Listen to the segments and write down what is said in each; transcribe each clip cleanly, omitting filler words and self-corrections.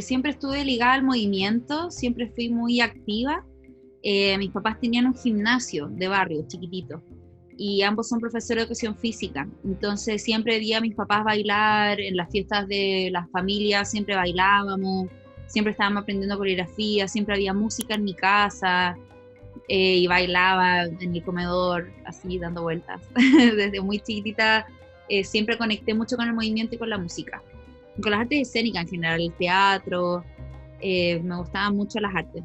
siempre estuve ligada al movimiento, siempre fui muy activa. Mis papás tenían un gimnasio de barrio chiquitito y ambos son profesores de educación física. Entonces siempre veía a mis papás bailar en las fiestas de las familias, siempre bailábamos, siempre estábamos aprendiendo coreografía, siempre había música en mi casa y bailaba en el comedor, así dando vueltas. Desde muy chiquitita siempre conecté mucho con el movimiento y con la música, con las artes escénicas en general, el teatro, me gustaban mucho las artes.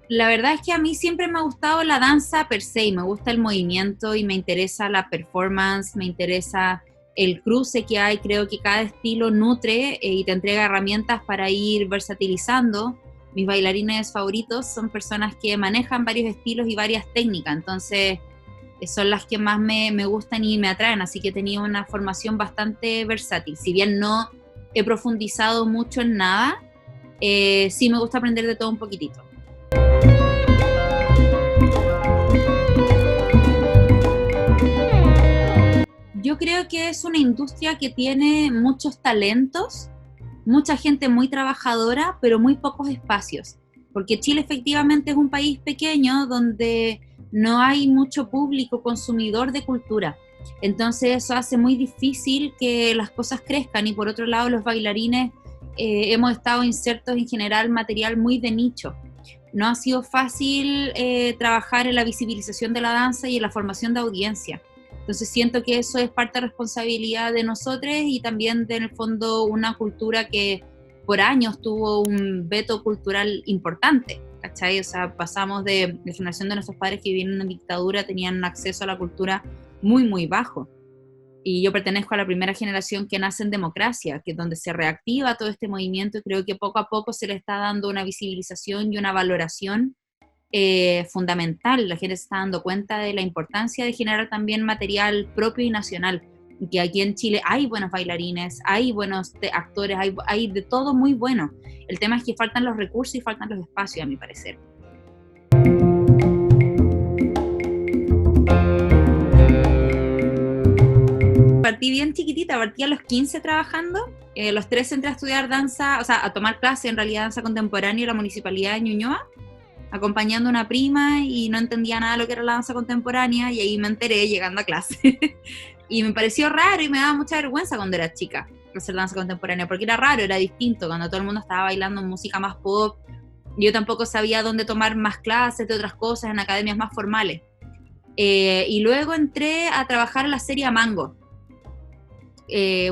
La verdad es que a mí siempre me ha gustado la danza per se, y me gusta el movimiento y me interesa la performance, me interesa el cruce que hay, creo que cada estilo nutre y te entrega herramientas para ir versatilizando. Mis bailarines favoritos son personas que manejan varios estilos y varias técnicas, entonces son las que más me gustan y me atraen, así que he tenido una formación bastante versátil. Si bien no he profundizado mucho en nada, sí me gusta aprender de todo un poquitito. Yo creo que es una industria que tiene muchos talentos, mucha gente muy trabajadora, pero muy pocos espacios, porque Chile efectivamente es un país pequeño donde no hay mucho público consumidor de cultura. Entonces eso hace muy difícil que las cosas crezcan y por otro lado los bailarines hemos estado insertos en general material muy de nicho. No ha sido fácil trabajar en la visibilización de la danza y en la formación de audiencia. Entonces siento que eso es parte de responsabilidad de nosotros y también de, en el fondo, una cultura que por años tuvo un veto cultural importante, ¿cachai? O sea, pasamos de la generación de nuestros padres que vivían en una dictadura, tenían acceso a la cultura muy, muy bajo. Y yo pertenezco a la primera generación que nace en democracia, que es donde se reactiva todo este movimiento y creo que poco a poco se le está dando una visibilización y una valoración fundamental. La gente se está dando cuenta de la importancia de generar también material propio y nacional, que aquí en Chile hay buenos bailarines, hay buenos actores, hay de todo muy bueno. El tema es que faltan los recursos y faltan los espacios, a mi parecer. Partí bien chiquitita, partí a los 15 trabajando, los 13 entré a estudiar danza, o sea, a tomar clase en realidad danza contemporánea en la Municipalidad de Ñuñoa, acompañando a una prima y no entendía nada de lo que era la danza contemporánea y ahí me enteré llegando a clase. Y me pareció raro y me daba mucha vergüenza cuando era chica hacer danza contemporánea, porque era raro, era distinto, cuando todo el mundo estaba bailando música más pop, yo tampoco sabía dónde tomar más clases de otras cosas en academias más formales. Y luego entré a trabajar en la serie Mango.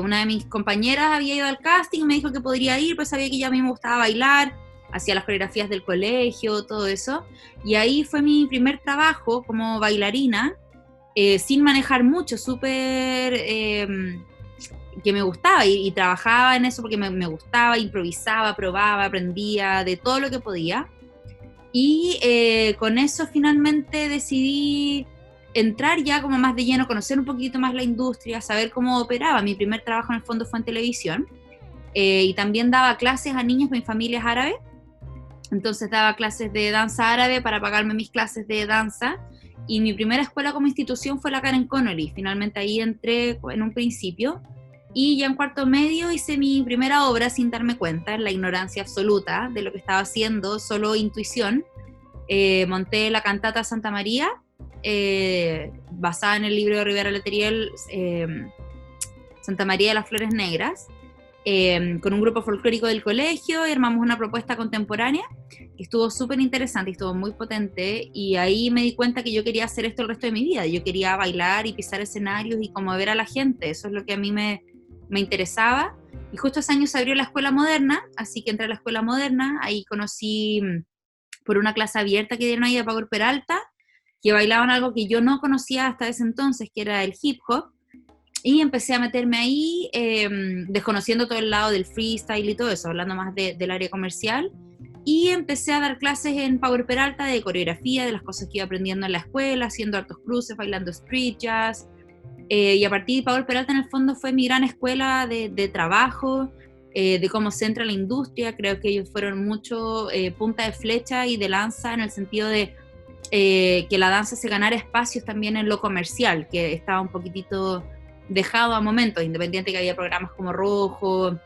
Una de mis compañeras había ido al casting, me dijo que podría ir, pues sabía que ya a mí me gustaba bailar, hacía las coreografías del colegio, todo eso, y ahí fue mi primer trabajo como bailarina, sin manejar mucho, súper que me gustaba y trabajaba en eso porque me gustaba, improvisaba, probaba, aprendía de todo lo que podía, y con eso finalmente decidí entrar ya como más de lleno, conocer un poquito más la industria, saber cómo operaba. Mi primer trabajo en el fondo fue en televisión, y también daba clases a niños en familias árabes. Entonces daba clases de danza árabe para pagarme mis clases de danza, y mi primera escuela como institución fue la Karen Connolly. Finalmente ahí entré en un principio, y ya en cuarto medio hice mi primera obra sin darme cuenta, en la ignorancia absoluta de lo que estaba haciendo, solo intuición. Monté la cantata Santa María, basada en el libro de Rivera Letelier, Santa María de las Flores Negras, con un grupo folclórico del colegio, y armamos una propuesta contemporánea que estuvo súper interesante y estuvo muy potente, y ahí me di cuenta que yo quería hacer esto el resto de mi vida. Yo quería bailar y pisar escenarios y conmover a la gente, eso es lo que a mí me interesaba, y justo ese año se abrió la Escuela Moderna, así que entré a la Escuela Moderna. Ahí conocí por una clase abierta que dieron ahí de Pablo Peralta, que bailaban algo que yo no conocía hasta ese entonces, que era el hip hop, y empecé a meterme ahí, desconociendo todo el lado del freestyle y todo eso, hablando más del área comercial, y empecé a dar clases en Power Peralta de coreografía, de las cosas que iba aprendiendo en la escuela, haciendo hartos cruces, bailando street jazz, y a partir de Power Peralta en el fondo fue mi gran escuela de trabajo, de cómo se entra la industria. Creo que ellos fueron mucho punta de flecha y de lanza en el sentido de que la danza se ganara espacios también en lo comercial, que estaba un poquitito dejado a momentos, independiente que había programas como Rojo,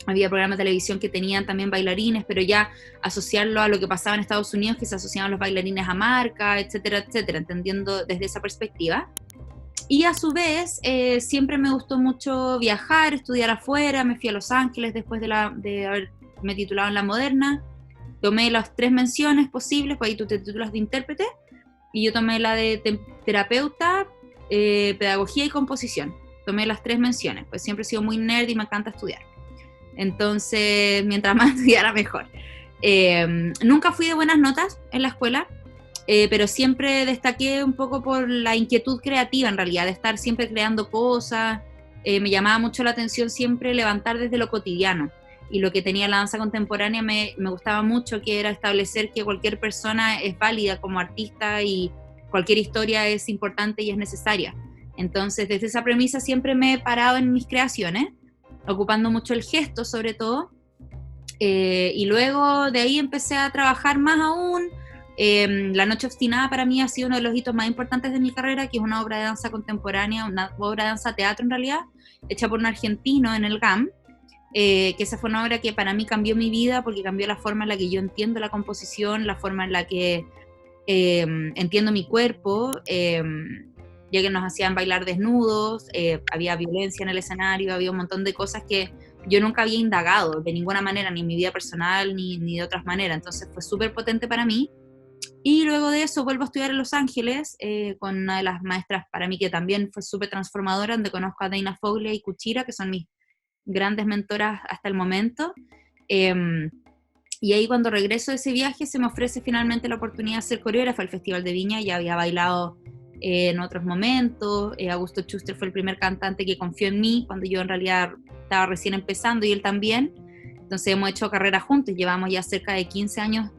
había programas de televisión que tenían también bailarines, pero ya asociarlo a lo que pasaba en Estados Unidos, que se asociaban los bailarines a marca, etcétera, etcétera, entendiendo desde esa perspectiva. Y a su vez, siempre me gustó mucho viajar, estudiar afuera, me fui a Los Ángeles después de haberme titulado en la Moderna, tomé las 3 menciones posibles, pues ahí tú te titulas de intérprete, y yo tomé la de terapeuta, pedagogía y composición. Tomé las 3 menciones, pues siempre he sido muy nerd y me encanta estudiar. Entonces, mientras más estudiara, mejor. Nunca fui de buenas notas en la escuela, pero siempre destaqué un poco por la inquietud creativa, en realidad, de estar siempre creando cosas. Me llamaba mucho la atención siempre levantar desde lo cotidiano. Y lo que tenía la danza contemporánea me gustaba mucho, que era establecer que cualquier persona es válida como artista y cualquier historia es importante y es necesaria. Entonces, desde esa premisa siempre me he parado en mis creaciones, ocupando mucho el gesto sobre todo, y luego de ahí empecé a trabajar más aún. La Noche Obstinada para mí ha sido uno de los hitos más importantes de mi carrera, que es una obra de danza contemporánea, una obra de danza teatro en realidad, hecha por un argentino en el GAM, que esa fue una obra que para mí cambió mi vida, porque cambió la forma en la que yo entiendo la composición, la forma en la que entiendo mi cuerpo, ya que nos hacían bailar desnudos, había violencia en el escenario, había un montón de cosas que yo nunca había indagado de ninguna manera, ni en mi vida personal, ni de otras maneras, entonces fue súper potente para mí. Y luego de eso vuelvo a estudiar en Los Ángeles, con una de las maestras para mí que también fue súper transformadora, donde conozco a Dana Foglia y Cuchira, que son mis grandes mentoras hasta el momento. Y ahí cuando regreso de ese viaje se me ofrece finalmente la oportunidad de ser coreógrafa al Festival de Viña. Ya había bailado en otros momentos. Augusto Schuster fue el primer cantante que confió en mí cuando yo en realidad estaba recién empezando, y él también. Entonces hemos hecho carrera juntos, llevamos ya cerca de 15 años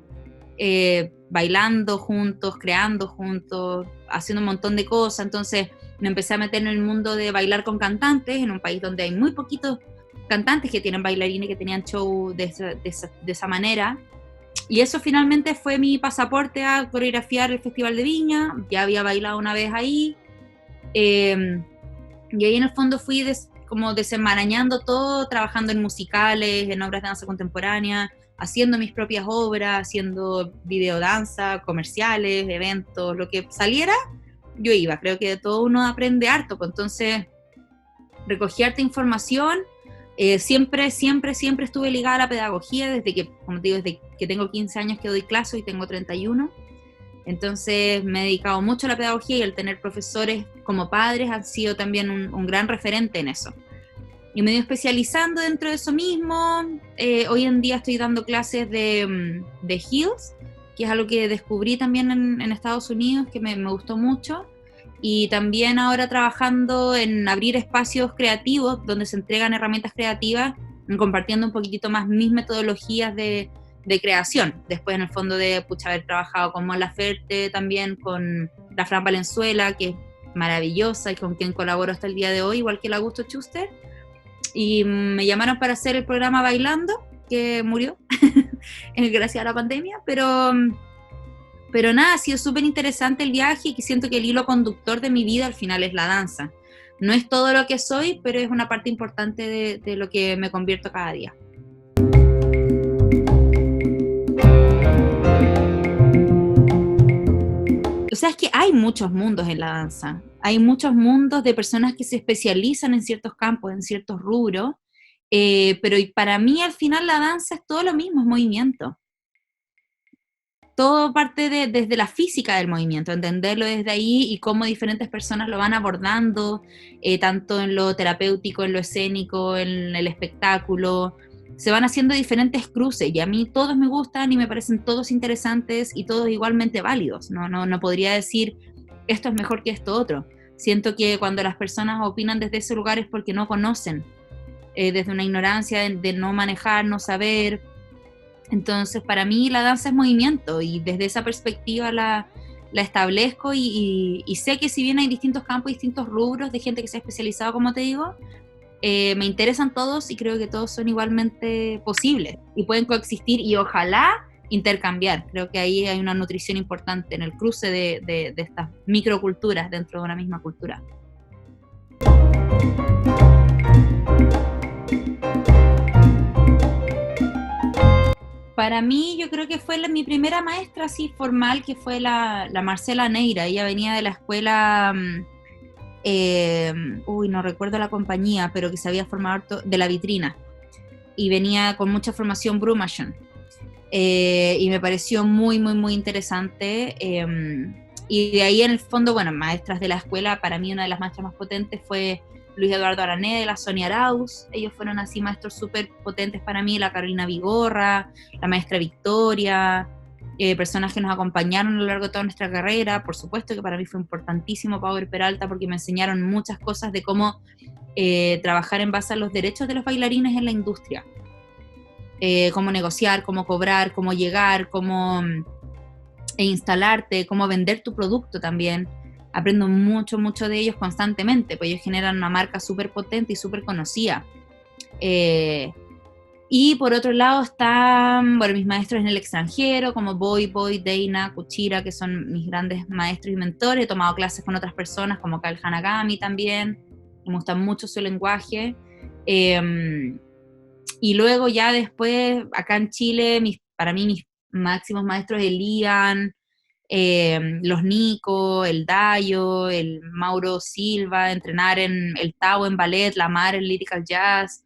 bailando juntos, creando juntos, haciendo un montón de cosas. Entonces me empecé a meter en el mundo de bailar con cantantes, en un país donde hay muy poquitos cantantes que tienen bailarines que tenían show de esa manera. Y eso finalmente fue mi pasaporte a coreografiar el Festival de Viña. Ya había bailado una vez ahí, y ahí en el fondo fui como desenmarañando todo, trabajando en musicales, en obras de danza contemporánea, haciendo mis propias obras, haciendo videodanza, comerciales, eventos, lo que saliera, yo iba. Creo que de todo uno aprende harto, pues entonces recogí harta información. Siempre estuve ligada a la pedagogía, desde que, como te digo, desde que tengo 15 años que doy clase y tengo 31. Entonces me he dedicado mucho a la pedagogía, y el tener profesores como padres han sido también un gran referente en eso. Y me he ido especializando dentro de eso mismo. Hoy en día estoy dando clases de Heels, que es algo que descubrí también en Estados Unidos, que me gustó mucho. Y también ahora trabajando en abrir espacios creativos donde se entregan herramientas creativas, compartiendo un poquitito más mis metodologías de creación. Después, en el fondo, de haber trabajado con Mon Laferte, también con la Fran Valenzuela, que es maravillosa y con quien colaboro hasta el día de hoy, igual que el Augusto Schuster. Y me llamaron para hacer el programa Bailando, que murió gracias a la pandemia, pero nada, ha sido súper interesante el viaje, y que siento que el hilo conductor de mi vida al final es la danza. No es todo lo que soy, pero es una parte importante de lo que me convierto cada día. O sea, es que hay muchos mundos en la danza. Hay muchos mundos de personas que se especializan en ciertos campos, en ciertos rubros, pero para mí al final la danza es todo lo mismo, es movimiento. Todo parte desde la física del movimiento, entenderlo desde ahí y cómo diferentes personas lo van abordando, tanto en lo terapéutico, en lo escénico, en el espectáculo. Se van haciendo diferentes cruces, y a mí todos me gustan y me parecen todos interesantes y todos igualmente válidos. No podría decir esto es mejor que esto otro. Siento que cuando las personas opinan desde ese lugar es porque no conocen, desde una ignorancia de no manejar, no saber. Entonces, para mí la danza es movimiento, y desde esa perspectiva la establezco, y sé que si bien hay distintos campos, distintos rubros de gente que se ha especializado, como te digo, me interesan todos y creo que todos son igualmente posibles y pueden coexistir, y ojalá intercambiar. Creo que ahí hay una nutrición importante en el cruce de estas microculturas dentro de una misma cultura. Para mí, yo creo que fue mi primera maestra así formal, que fue la Marcela Neira. Ella venía de la escuela, no recuerdo la compañía, pero que se había formado de La Vitrina. Y venía con mucha formación Brumation. Y me pareció muy, muy, muy interesante. Y de ahí en el fondo, bueno, maestras de la escuela, para mí una de las maestras más potentes fue Luis Eduardo Araneda, Sonia Arauz. Ellos fueron así maestros súper potentes para mí, la Carolina Vigorra, la maestra Victoria, personas que nos acompañaron a lo largo de toda nuestra carrera. Por supuesto que para mí fue importantísimo Power Peralta, porque me enseñaron muchas cosas de cómo trabajar en base a los derechos de los bailarines en la industria. Cómo negociar, cómo cobrar, cómo llegar, cómo instalarte, cómo vender tu producto también. Aprendo mucho, mucho de ellos constantemente, pues ellos generan una marca súper potente y súper conocida. Y por otro lado están, bueno, mis maestros en el extranjero, como Boy, Dana, Kuchira, que son mis grandes maestros y mentores. He tomado clases con otras personas, como Kyle Hanagami también. Me gusta mucho su lenguaje. Y luego ya después, acá en Chile, para mí mis máximos maestros, el Ian, los Nico, el Dayo, el Mauro Silva, entrenar en el Tao en ballet, la Mar en lyrical jazz,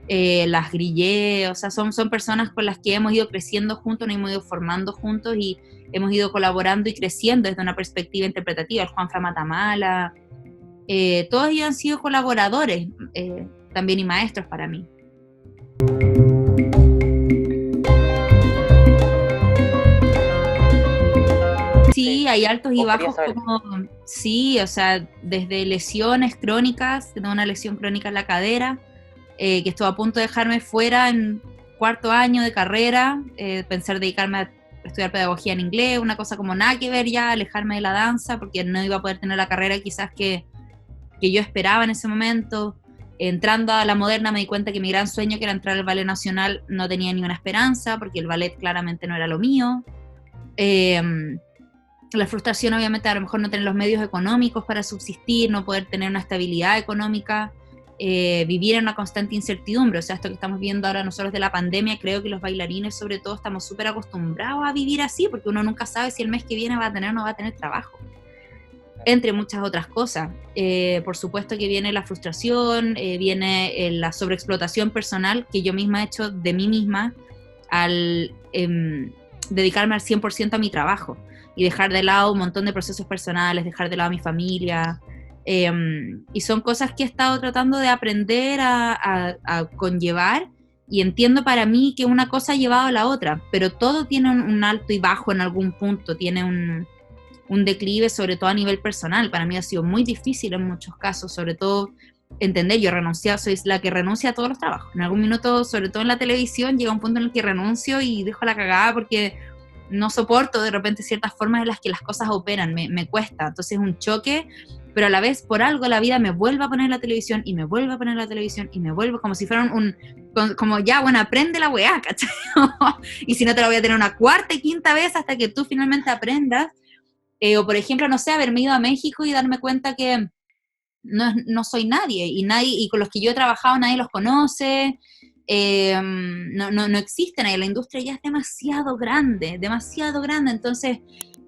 las Grillé, o sea, son personas con las que hemos ido creciendo juntos, nos hemos ido formando juntos y hemos ido colaborando y creciendo desde una perspectiva interpretativa. El Juanfra Matamala, todos ellos han sido colaboradores también y maestros para mí. Sí, hay altos y bajos como, sí, o sea, desde lesiones crónicas, tengo una lesión crónica en la cadera, que estuve a punto de dejarme fuera en 4º año de carrera, pensar dedicarme a estudiar pedagogía en inglés, una cosa como nada que ver ya, alejarme de la danza, porque no iba a poder tener la carrera quizás que yo esperaba en ese momento. Entrando a la Moderna me di cuenta que mi gran sueño, que era entrar al Ballet Nacional, no tenía ninguna esperanza, porque el ballet claramente no era lo mío. La frustración obviamente a lo mejor no tener los medios económicos para subsistir, no poder tener una estabilidad económica, vivir en una constante incertidumbre. O sea, esto que estamos viendo ahora nosotros de la pandemia, creo que los bailarines sobre todo estamos súper acostumbrados a vivir así, porque uno nunca sabe si el mes que viene va a tener o no va a tener trabajo, entre muchas otras cosas. Por supuesto que viene la frustración, viene la sobreexplotación personal que yo misma he hecho de mí misma al dedicarme al 100% a mi trabajo y dejar de lado un montón de procesos personales, dejar de lado a mi familia, y son cosas que he estado tratando de aprender a conllevar, y entiendo para mí que una cosa ha llevado a la otra, pero todo tiene un alto y bajo en algún punto, tiene un declive, sobre todo a nivel personal. Para mí ha sido muy difícil en muchos casos, sobre todo entender, yo soy la que renuncia a todos los trabajos. En algún minuto, sobre todo en la televisión, llega un punto en el que renuncio y dejo la cagada porque no soporto de repente ciertas formas en las que las cosas operan, me cuesta. Entonces es un choque, pero a la vez por algo la vida me vuelve a poner la televisión y me vuelve a poner la televisión y me vuelve, como si fueran como ya, bueno, aprende la weá, ¿cachai? Y si no te la voy a tener una 4ª y 5ª vez hasta que tú finalmente aprendas. O por ejemplo, no sé, haberme ido a México y darme cuenta que no soy nadie, y con los que yo he trabajado nadie los conoce, no existen ahí, la industria ya es demasiado grande, entonces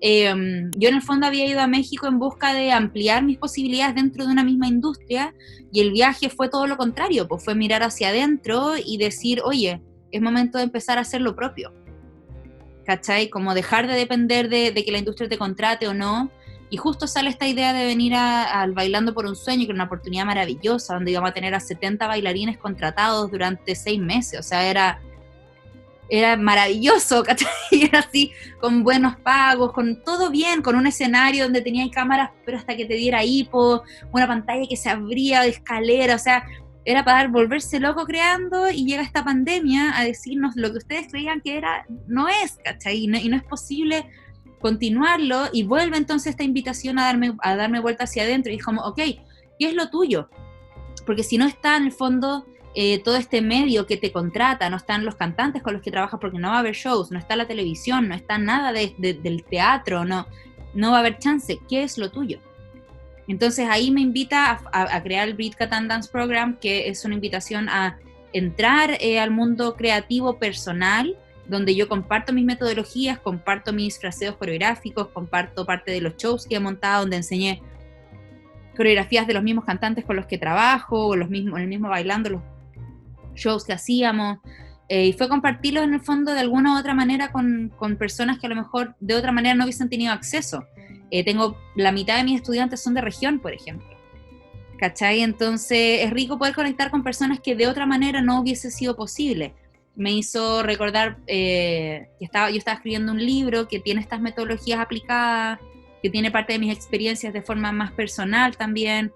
yo en el fondo había ido a México en busca de ampliar mis posibilidades dentro de una misma industria, y el viaje fue todo lo contrario, pues fue mirar hacia adentro y decir, oye, es momento de empezar a hacer lo propio, ¿cachai? Como dejar de depender de que la industria te contrate o no. Y justo sale esta idea de venir al Bailando por un Sueño, que era una oportunidad maravillosa, donde íbamos a tener a 70 bailarines contratados durante 6 meses. O sea, era maravilloso, ¿cachai? Era así, con buenos pagos, con todo bien, con un escenario donde tenían cámaras, pero hasta que te diera hipo, una pantalla que se abría de escalera, o sea, era para volverse loco creando, y llega esta pandemia a decirnos lo que ustedes creían que era, no es, ¿cachai? Y no es posible continuarlo, y vuelve entonces esta invitación a darme vuelta hacia adentro, y es como, ok, ¿qué es lo tuyo? Porque si no está en el fondo todo este medio que te contrata, no están los cantantes con los que trabajas porque no va a haber shows, no está la televisión, no está nada del teatro, no va a haber chance. ¿Qué es lo tuyo? Entonces ahí me invita a crear el Brit Katan Dance Program, que es una invitación a entrar al mundo creativo personal, donde yo comparto mis metodologías, comparto mis fraseos coreográficos, comparto parte de los shows que he montado, donde enseñé coreografías de los mismos cantantes con los que trabajo, o el mismo bailando los shows que hacíamos, y fue compartirlo en el fondo de alguna u otra manera con personas que a lo mejor de otra manera no hubiesen tenido acceso. Tengo la mitad de mis estudiantes son de región, por ejemplo, ¿cachai? Entonces es rico poder conectar con personas que de otra manera no hubiese sido posible. Me hizo recordar que yo estaba escribiendo un libro que tiene estas metodologías aplicadas, que tiene parte de mis experiencias de forma más personal también.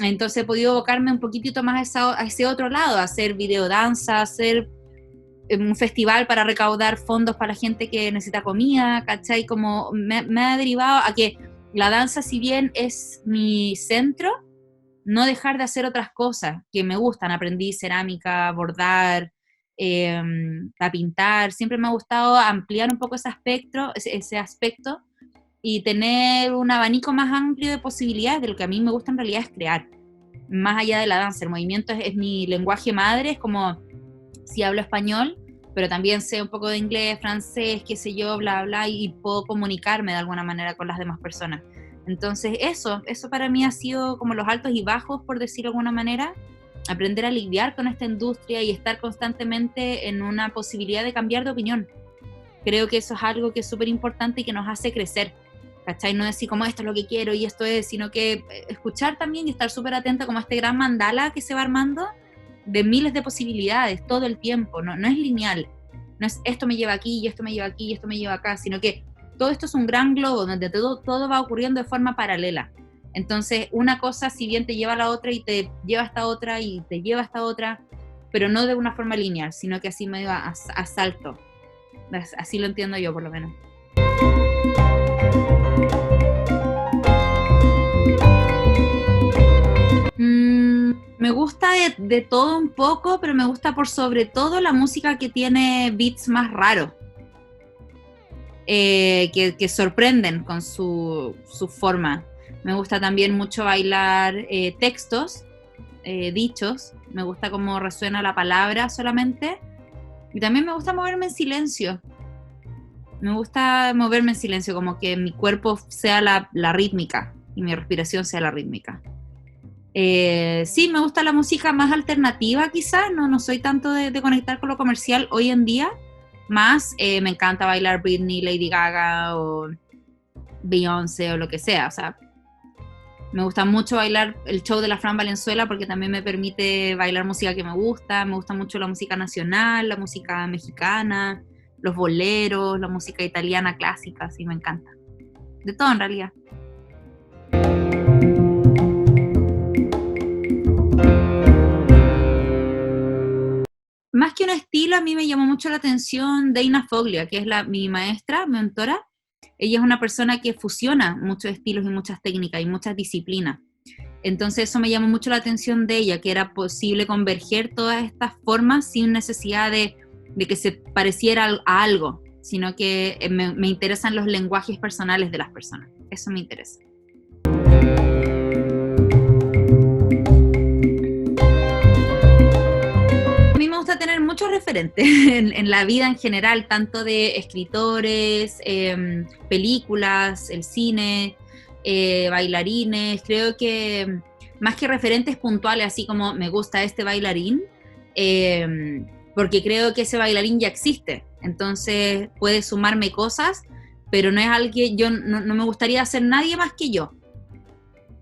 Entonces he podido evocarme un poquitito más a ese otro lado, a hacer videodanza, hacer un festival para recaudar fondos para la gente que necesita comida, ¿cachai? Como me ha derivado a que la danza, si bien es mi centro, no dejar de hacer otras cosas que me gustan. Aprendí cerámica, bordar, a pintar. Siempre me ha gustado ampliar un poco ese aspecto y tener un abanico más amplio de posibilidades. De lo que a mí me gusta en realidad es crear, más allá de la danza. El movimiento es mi lenguaje madre, es como si hablo español, pero también sé un poco de inglés, francés, qué sé yo, bla, bla, y puedo comunicarme de alguna manera con las demás personas. Entonces eso para mí ha sido como los altos y bajos, por decirlo de alguna manera, aprender a lidiar con esta industria y estar constantemente en una posibilidad de cambiar de opinión. Creo que eso es algo que es súper importante y que nos hace crecer, ¿cachai? No decir como esto es lo que quiero y esto es, sino que escuchar también y estar súper atenta como a este gran mandala que se va armando de miles de posibilidades todo el tiempo. No es lineal, no es esto me lleva aquí y esto me lleva aquí y esto me lleva acá, sino que todo esto es un gran globo donde todo va ocurriendo de forma paralela. Entonces una cosa si bien te lleva a la otra y te lleva a esta otra y te lleva a esta otra, pero no de una forma lineal, sino que así medio a salto. Así lo entiendo yo por lo menos. Me gusta de todo un poco, pero me gusta por sobre todo la música que tiene beats más raros, que sorprenden con su forma. Me gusta también mucho bailar textos, dichos, me gusta cómo resuena la palabra solamente, y también me gusta moverme en silencio. Me gusta moverme en silencio, como que mi cuerpo sea la rítmica y mi respiración sea la rítmica. Sí, me gusta la música más alternativa quizás, no soy tanto de conectar con lo comercial hoy en día, más me encanta bailar Britney, Lady Gaga o Beyoncé o lo que sea. O sea, me gusta mucho bailar el show de la Fran Valenzuela porque también me permite bailar música que me gusta mucho la música nacional, la música mexicana, los boleros, la música italiana clásica, sí, me encanta. De todo en realidad. Más que un estilo, a mí me llamó mucho la atención Dana Foglia, que es mi maestra, mi mentora. Ella es una persona que fusiona muchos estilos y muchas técnicas y muchas disciplinas. Entonces eso me llamó mucho la atención de ella, que era posible converger todas estas formas sin necesidad de que se pareciera a algo, sino que me interesan los lenguajes personales de las personas. Eso me interesa. A mí me gusta tener muchos referentes en la vida en general, tanto de escritores, películas, el cine, bailarines. Creo que más que referentes puntuales, así como me gusta este bailarín, porque creo que ese bailarín ya existe, entonces puede sumarme cosas, pero no es alguien, yo no me gustaría hacer nadie más que yo,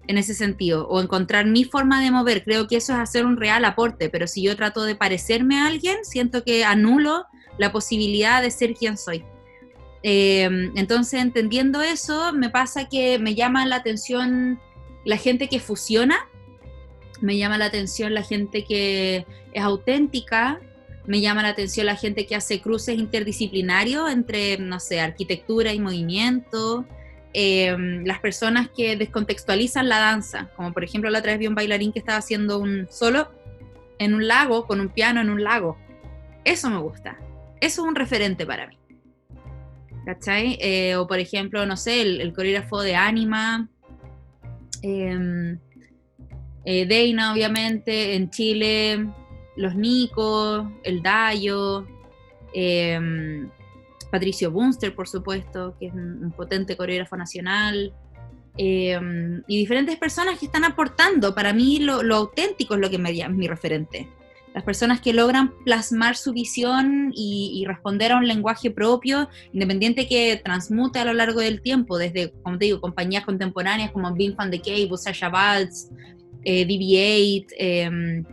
en ese sentido, o encontrar mi forma de mover. Creo que eso es hacer un real aporte, pero si yo trato de parecerme a alguien, siento que anulo la posibilidad de ser quien soy. Entonces, entendiendo eso, me pasa que me llama la atención la gente que fusiona, me llama la atención la gente que es auténtica, me llama la atención la gente que hace cruces interdisciplinarios entre, no sé, arquitectura y movimiento, las personas que descontextualizan la danza, como por ejemplo la otra vez vi un bailarín que estaba haciendo un solo en un lago, con un piano en un lago. Eso me gusta. Eso es un referente para mí. ¿Cachai? O por ejemplo, no sé, el coreógrafo de Anima, Deina, obviamente, en Chile, los Nicos, el Dayo, Patricio Bunster, por supuesto, que es un potente coreógrafo nacional, y diferentes personas que están aportando. Para mí lo auténtico es lo que es mi referente. Las personas que logran plasmar su visión y responder a un lenguaje propio, independiente que transmute a lo largo del tiempo, desde, como te digo, compañías contemporáneas como Bim Van de Cave, Sasha Balz, DB8,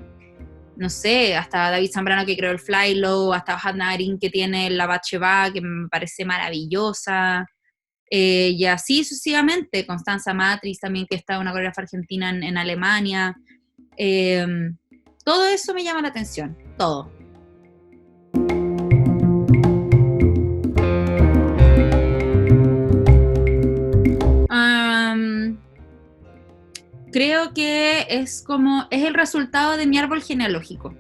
no sé, hasta David Zambrano que creó el Fly Low, hasta Hannah Arendt que tiene la Batsheva, que me parece maravillosa, y así sucesivamente, Constanza Matrix también, que está una coreógrafa argentina en Alemania. Todo eso me llama la atención, todo. Creo que es el resultado de mi árbol genealógico.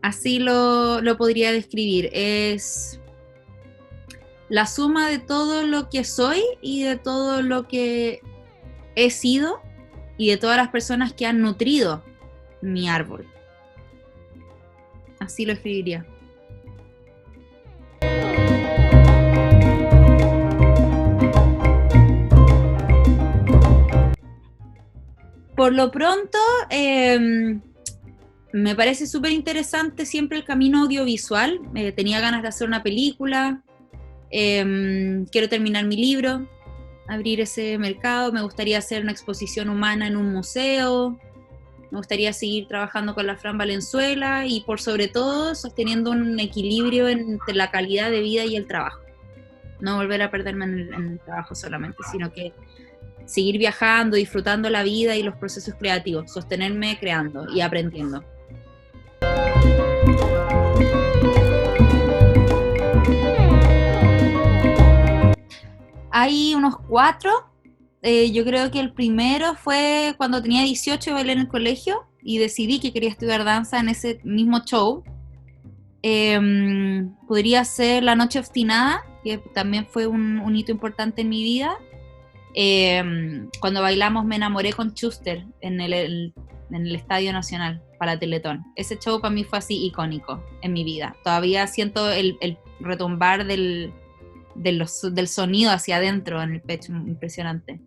Así lo podría describir. Es la suma de todo lo que soy y de todo lo que he sido y de todas las personas que han nutrido mi árbol. Así lo escribiría. Por lo pronto, me parece súper interesante siempre el camino audiovisual. Tenía ganas de hacer una película. Quiero terminar mi libro, abrir ese mercado. Me gustaría hacer una exposición humana en un museo. Me gustaría seguir trabajando con la Fran Valenzuela y por sobre todo sosteniendo un equilibrio entre la calidad de vida y el trabajo. No volver a perderme en el trabajo solamente, sino que seguir viajando, disfrutando la vida y los procesos creativos, sostenerme creando y aprendiendo. Hay unos 4. Yo creo que el primero fue cuando tenía 18 y bailé en el colegio y decidí que quería estudiar danza en ese mismo show. Podría ser La Noche Obstinada, que también fue un hito importante en mi vida. Cuando bailamos Me Enamoré con Schuster en el Estadio Nacional para Teletón. Ese show para mí fue así icónico en mi vida. Todavía siento el retumbar del sonido hacia adentro en el pecho, impresionante.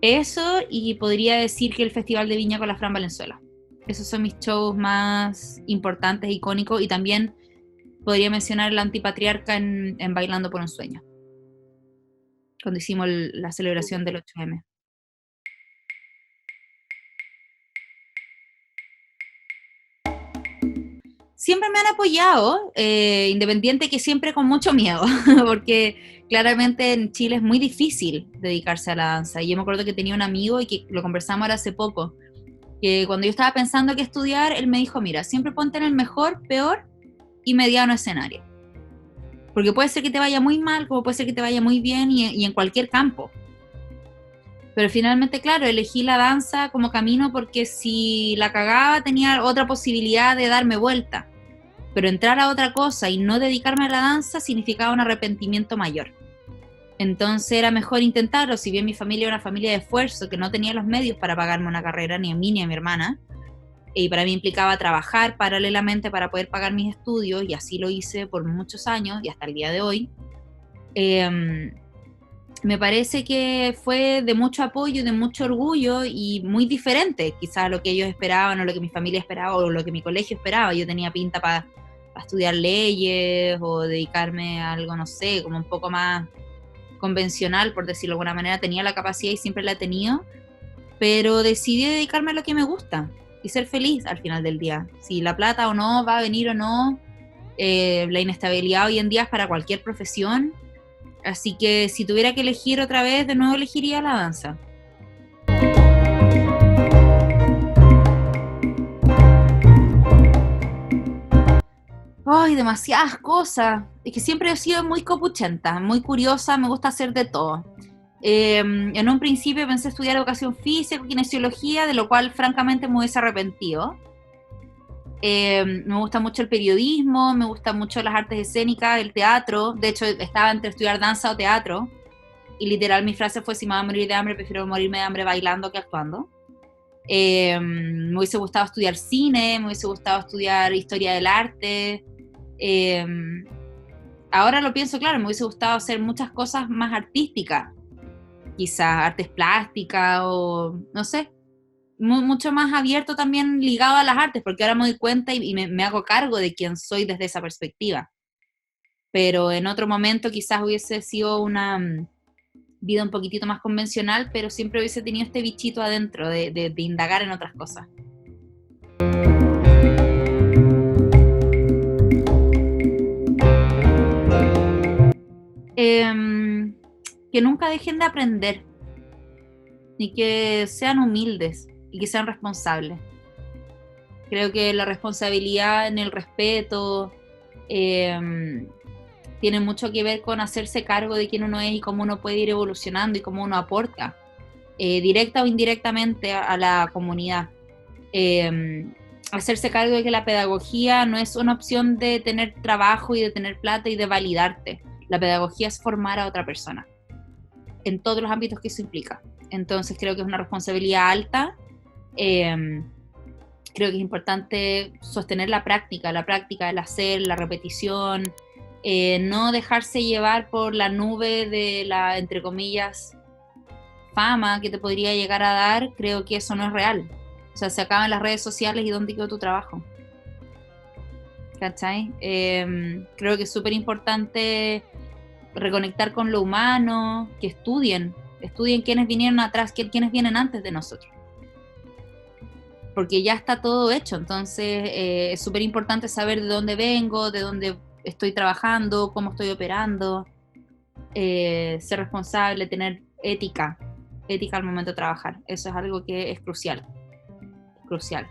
Eso, y podría decir que el Festival de Viña con la Fran Valenzuela. Esos son mis shows más importantes, icónicos, y también podría mencionar La Antipatriarca en Bailando por un Sueño, cuando hicimos la celebración del 8M. Siempre me han apoyado, independiente que siempre con mucho miedo, porque claramente en Chile es muy difícil dedicarse a la danza. Y yo me acuerdo que tenía un amigo y que lo conversamos ahora hace poco, que cuando yo estaba pensando qué estudiar, él me dijo, mira, siempre ponte en el mejor, peor y mediano escenario. Porque puede ser que te vaya muy mal, como puede ser que te vaya muy bien y en cualquier campo. Pero finalmente, claro, elegí la danza como camino porque si la cagaba tenía otra posibilidad de darme vuelta. Pero entrar a otra cosa y no dedicarme a la danza significaba un arrepentimiento mayor. Entonces era mejor intentarlo, si bien mi familia era una familia de esfuerzo, que no tenía los medios para pagarme una carrera, ni a mí ni a mi hermana, y para mí implicaba trabajar paralelamente para poder pagar mis estudios, y así lo hice por muchos años y hasta el día de hoy. Me parece que fue de mucho apoyo, de mucho orgullo y muy diferente quizás a lo que ellos esperaban o lo que mi familia esperaba o lo que mi colegio esperaba. Yo tenía pinta para estudiar leyes o dedicarme a algo, no sé, como un poco más convencional, por decirlo de alguna manera. Tenía la capacidad y siempre la he tenido, pero decidí dedicarme a lo que me gusta y ser feliz al final del día. Si la plata o no va a venir o no, la inestabilidad hoy en día es para cualquier profesión. Así que si tuviera que elegir otra vez, de nuevo elegiría la danza. Ay, demasiadas cosas. Es que siempre he sido muy copuchenta, muy curiosa, me gusta hacer de todo. En un principio pensé estudiar educación física, kinesiología, de lo cual francamente me hubiese arrepentido. Me gusta mucho el periodismo, me gustan mucho las artes escénicas, el teatro. De hecho, estaba entre estudiar danza o teatro. Y literal mi frase fue: si me voy a morir de hambre, prefiero morirme de hambre bailando que actuando. Me hubiese gustado estudiar cine, me hubiese gustado estudiar historia del arte. Eh, Ahora lo pienso, claro, me hubiese gustado hacer muchas cosas más artísticas, quizás artes plásticas o no sé, mucho más abierto también ligado a las artes, porque ahora me doy cuenta y me hago cargo de quién soy desde esa perspectiva. Pero en otro momento quizás hubiese sido una vida un poquitito más convencional, pero siempre hubiese tenido este bichito adentro de indagar en otras cosas. Que nunca dejen de aprender, ni que sean humildes y que sean responsables. Creo que la responsabilidad en el respeto tiene mucho que ver con hacerse cargo de quién uno es y cómo uno puede ir evolucionando y cómo uno aporta, directa o indirectamente a la comunidad. Hacerse cargo de que la pedagogía no es una opción de tener trabajo y de tener plata y de validarte. La pedagogía es formar a otra persona, en todos los ámbitos que eso implica. Entonces creo que es una responsabilidad alta. Creo que es importante sostener la práctica, el hacer, la repetición, no dejarse llevar por la nube de la, entre comillas, fama que te podría llegar a dar. Creo que eso no es real. O sea, se acaban las redes sociales y ¿dónde quedó tu trabajo? ¿Cachai? Creo que es súper importante reconectar con lo humano, que estudien quiénes vinieron atrás, quiénes vienen antes de nosotros. Porque ya está todo hecho, entonces es súper importante saber de dónde vengo, de dónde estoy trabajando, cómo estoy operando, ser responsable, tener ética al momento de trabajar. Eso es algo que es crucial. Crucial.